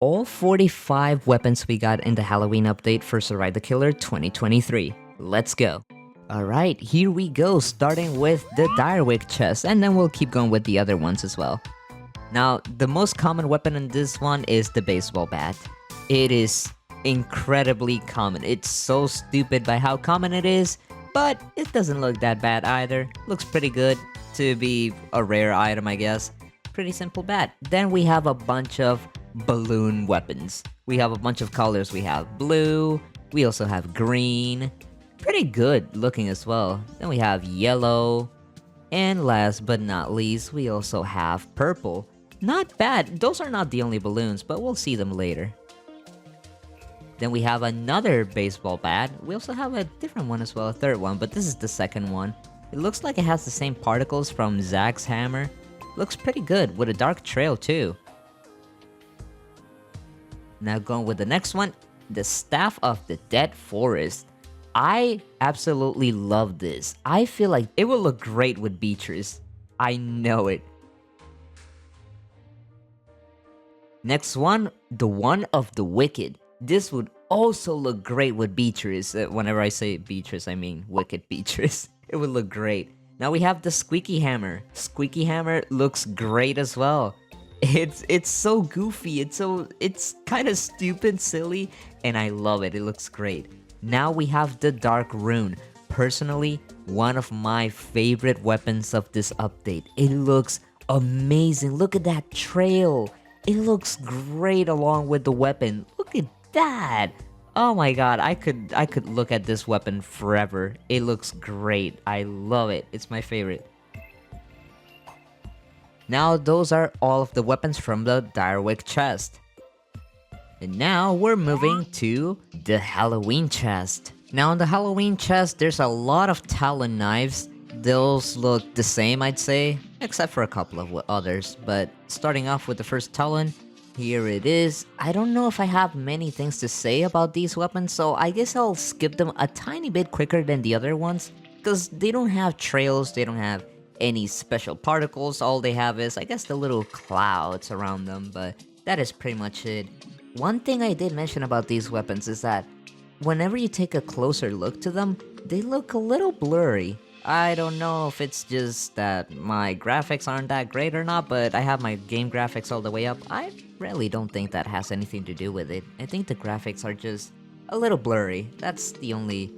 all 45 weapons we got in the Halloween update for Survive the Killer 2023. Let's go. Alright, here we go, starting with the Direwick Chest, and then we'll keep going with the other ones as well. Now, the most common weapon in this one is the baseball bat. It is incredibly common. It's so stupid by how common it is, but it doesn't look that bad either. Looks pretty good to be a rare item, I guess. Pretty simple bat. Then we have a bunch of balloon weapons. We have a bunch of colors. We have blue, we also have green. Pretty good looking as well. Then we have yellow, and last but not least, we also have purple. Not bad. Those are not the only balloons, but we'll see them later. Then we have another baseball bat. We also have a different one as well, a third one, but this is the second one. It looks like it has the same particles from Zach's hammer. Looks pretty good, with a dark trail too. Now going with the next one, the Staff of the Dead Forest. I absolutely love this. I feel like it will look great with Beatrice. I know it. Next one, the One of the Wicked. This would also look great with Beatrice. Whenever I say Beatrice, I mean Wicked Beatrice. It would look great. Now we have the Squeaky Hammer. Squeaky Hammer looks great as well. It's so goofy. It's kind of stupid, silly, and I love it. It looks great. Now we have the Dark Rune. Personally, one of my favorite weapons of this update. It looks amazing. Look at that trail. It looks great along with the weapon. Look at that. Oh my god, I could look at this weapon forever. It looks great. I love it. It's my favorite. Now those are all of the weapons from the Direwick Chest. And now we're moving to the Halloween chest. Now in the Halloween chest, there's a lot of Talon knives. Those look the same, I'd say, except for a couple of others. But starting off with the first Talon, here it is. I don't know if I have many things to say about these weapons, so I guess I'll skip them a tiny bit quicker than the other ones, because they don't have trails, they don't have any special particles. All they have is, I guess, the little clouds around them, but that is pretty much it. One thing I did mention about these weapons is that whenever you take a closer look to them, they look a little blurry. I don't know if it's just that my graphics aren't that great or not, but I have my game graphics all the way up. I really don't think that has anything to do with it. I think the graphics are just a little blurry. That's the only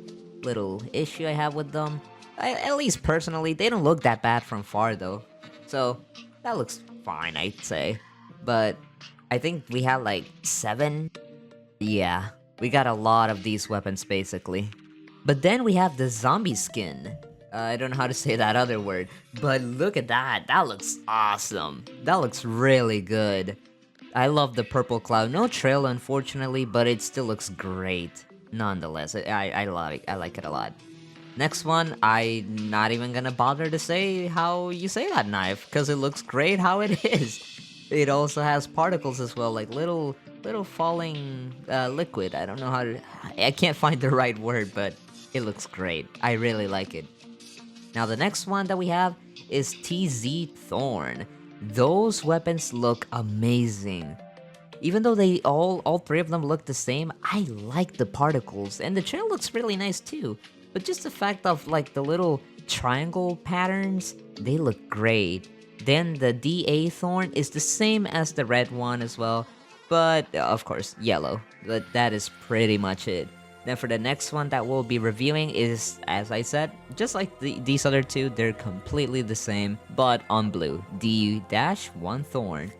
little issue I have with them. At least personally, they don't look that bad from far though. So, that looks fine, I'd say. But I think we had like 7. Yeah, we got a lot of these weapons basically. But then we have the zombie skin. I don't know how to say that other word, but look at that. That looks awesome. That looks really good. I love the purple cloud. No trail, unfortunately, but it still looks great. Nonetheless, I like it a lot. Next one, I'm not even gonna bother to say how you say that knife, because it looks great how it is. It also has particles as well, like little falling liquid. I don't know how to... I can't find the right word, but it looks great. I really like it. Now the next one that we have is TZ Thorn. Those weapons look amazing. Even though they all 3 of them look the same, I like the particles, and the trail looks really nice too. But just the fact of like the little triangle patterns, they look great. Then the DA Thorn is the same as the red one as well, but of course yellow. But that is pretty much it. Then for the next one that we'll be reviewing is, as I said, just like these other 2, they're completely the same, but on blue. D-1 Thorn.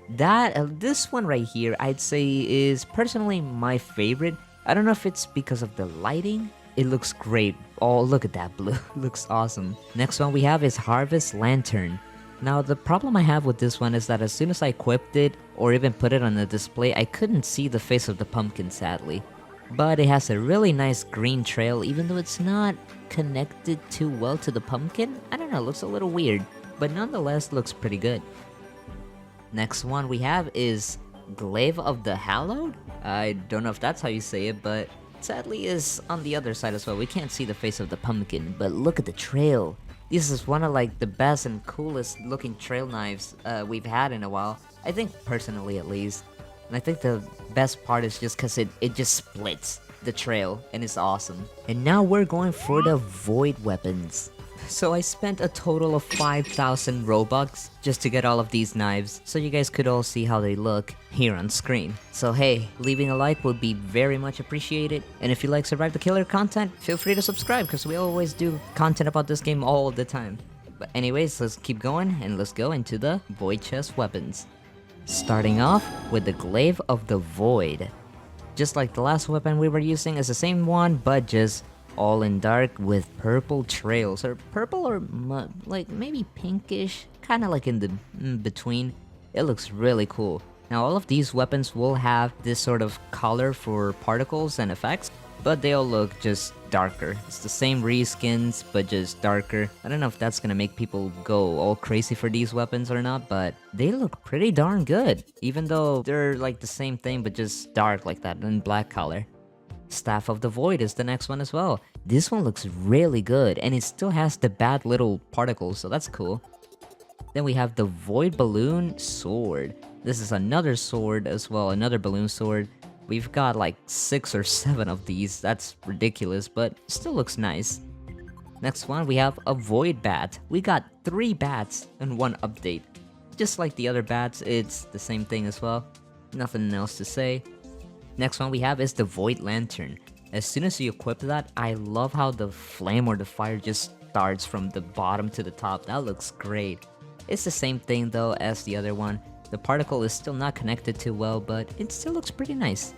This one right here, I'd say is personally my favorite. I don't know if it's because of the lighting. It looks great. Oh, look at that blue. Looks awesome. Next one we have is Harvest Lantern. Now, the problem I have with this one is that as soon as I equipped it, or even put it on the display, I couldn't see the face of the pumpkin, sadly. But it has a really nice green trail, even though it's not connected too well to the pumpkin. I don't know, it looks a little weird, but nonetheless looks pretty good. Next one we have is Glaive of the Hallowed? I don't know if that's how you say it, but sadly is on the other side as well. We can't see the face of the pumpkin, but look at the trail. This is one of like the best and coolest looking trail knives we've had in a while. I think personally at least. And I think the Best part is just cause it just splits the trail and it's awesome. And now we're going for the void weapons. So I spent a total of 5,000 Robux just to get all of these knives, so you guys could all see how they look here on screen. So hey, leaving a like would be very much appreciated, and if you like Survive the Killer content, feel free to subscribe because we always do content about this game all the time. But anyways, let's keep going and let's go into the void chest weapons. Starting off with the Glaive of the Void. Just like the last weapon we were using, it's the same one, but just all in dark with purple trails, or purple or like maybe pinkish, kind of like in the between. It looks really cool. Now all of these weapons will have this sort of color for particles and effects, but they all look just darker. It's the same reskins, but just darker. I don't know if that's gonna make people go all crazy for these weapons or not, but they look pretty darn good, even though they're like the same thing but just dark like that in black color. Staff of the Void is the next one as well. This one looks really good, and it still has the bad little particles, so that's cool. Then we have the Void Balloon Sword. This is another sword as well, another balloon sword. We've got like 6 or 7 of these, that's ridiculous, but still looks nice. Next one, we have a Void Bat. We got 3 bats in one update. Just like the other bats, it's the same thing as well. Nothing else to say. Next one we have is the Void Lantern. As soon as you equip that, I love how the flame or the fire just starts from the bottom to the top. That looks great. It's the same thing though as the other one. The particle is still not connected too well, but it still looks pretty nice.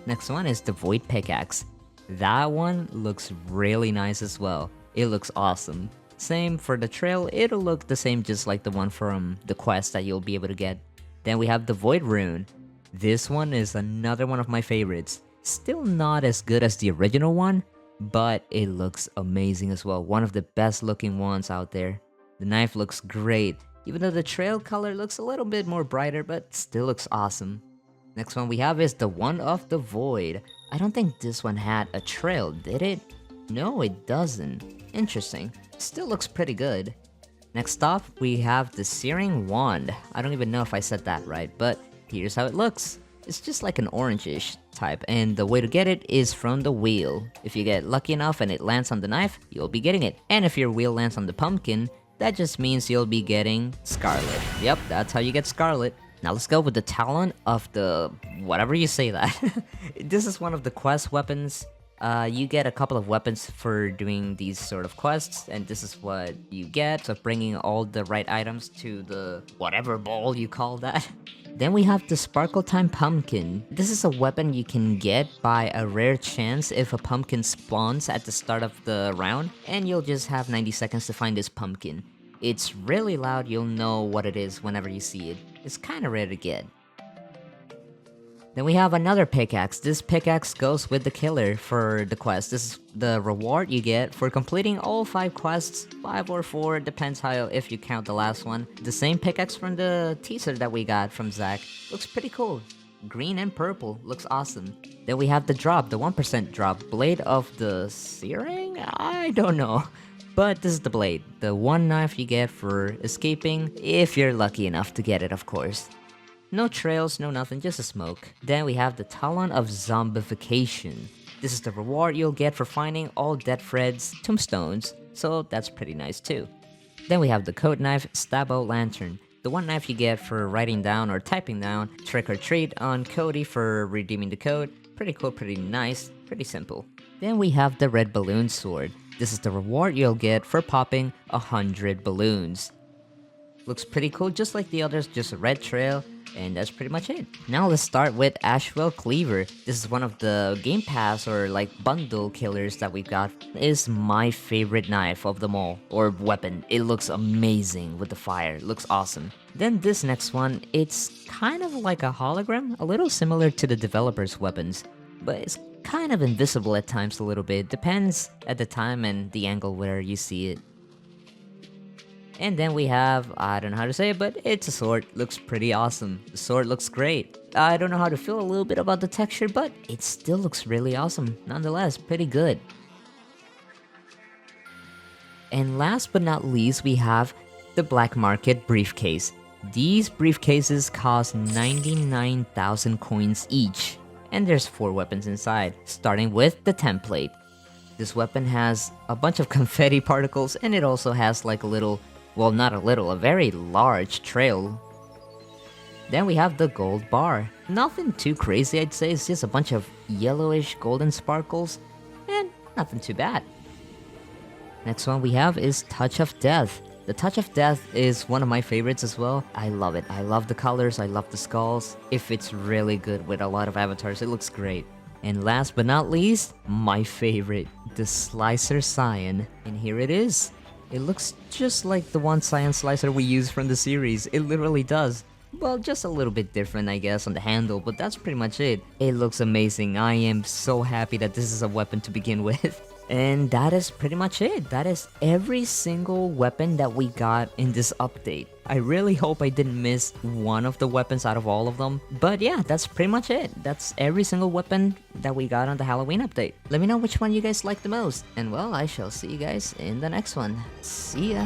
Next one is the Void Pickaxe. That one looks really nice as well. It looks awesome. Same for the trail, it'll look the same just like the one from the quest that you'll be able to get. Then we have the Void Rune. This one is another one of my favorites. Still not as good as the original one, but it looks amazing as well. One of the best looking ones out there. The knife looks great, even though the trail color looks a little bit more brighter, but still looks awesome. Next one we have is the One of the Void. I don't think this one had a trail, did it? No, it doesn't. Interesting. Still looks pretty good. Next off, we have the Searing Wand. I don't even know if I said that right, but here's how it looks. It's just like an orangish type, and the way to get it is from the wheel. If you get lucky enough and it lands on the knife, you'll be getting it. And if your wheel lands on the pumpkin, that just means you'll be getting Scarlet. Yep, that's how you get Scarlet. Now let's go with the Talon of the... whatever you say that. This is one of the quest weapons. You get a couple of weapons for doing these sort of quests, and this is what you get. So bringing all the right items to the whatever ball you call that. Then we have the Sparkle Time Pumpkin. This is a weapon you can get by a rare chance if a pumpkin spawns at the start of the round, and you'll just have 90 seconds to find this pumpkin. It's really loud, you'll know what it is whenever you see it. It's kinda rare to get. Then we have another pickaxe. This pickaxe goes with the killer for the quest. This is the reward you get for completing all 5 quests, 5 or 4, depends how if you count the last one. The same pickaxe from the teaser that we got from Zach. Looks pretty cool. Green and purple, looks awesome. Then we have the drop, the 1% drop. Blade of the Searing? I don't know. But this is the blade, the one knife you get for escaping, if you're lucky enough to get it, of course. No trails, no nothing, just a smoke. Then we have the Talon of Zombification. This is the reward you'll get for finding all Dead Fred's tombstones, so that's pretty nice too. Then we have the Code Knife Stabo Lantern. The one knife you get for writing down or typing down Trick or Treat on Cody for redeeming the code. Pretty cool, pretty nice, pretty simple. Then we have the Red Balloon Sword. This is the reward you'll get for popping 100 balloons. Looks pretty cool, just like the others, just a red trail, and that's pretty much it. Now let's start with Ashwell Cleaver. This is one of the Game Pass or like bundle killers that we've got. It is my favorite knife of them all, or weapon. It looks amazing with the fire, it looks awesome. Then this next one, it's kind of like a hologram, a little similar to the developer's weapons, but it's kind of invisible at times a little bit, depends at the time and the angle where you see it. And then we have, I don't know how to say it, but it's a sword. Looks pretty awesome. The sword looks great. I don't know how to feel a little bit about the texture, but it still looks really awesome. Nonetheless, pretty good. And last but not least, we have the Black Market Briefcase. These briefcases cost 99,000 coins each, and there's 4 weapons inside, starting with the template. This weapon has a bunch of confetti particles, and it also has like a little, well, not a little, a very large trail. Then we have the gold bar. Nothing too crazy, I'd say. It's just a bunch of yellowish golden sparkles, and nothing too bad. Next one we have is Touch of Death. The Touch of Death is one of my favorites as well. I love it. I love the colors, I love the skulls. It fits really good with a lot of avatars, it looks great. And last but not least, my favorite, the Slicer Cyan. And here it is. It looks just like the one Cyan Slicer we use from the series. It literally does. Well, just a little bit different, I guess, on the handle, but that's pretty much it. It looks amazing. I am so happy that this is a weapon to begin with. And that is pretty much it. That is every single weapon that we got in this update. I really hope I didn't miss one of the weapons out of all of them. But yeah, that's pretty much it. That's every single weapon that we got on the Halloween update. Let me know which one you guys like the most. And well, I shall see you guys in the next one. See ya!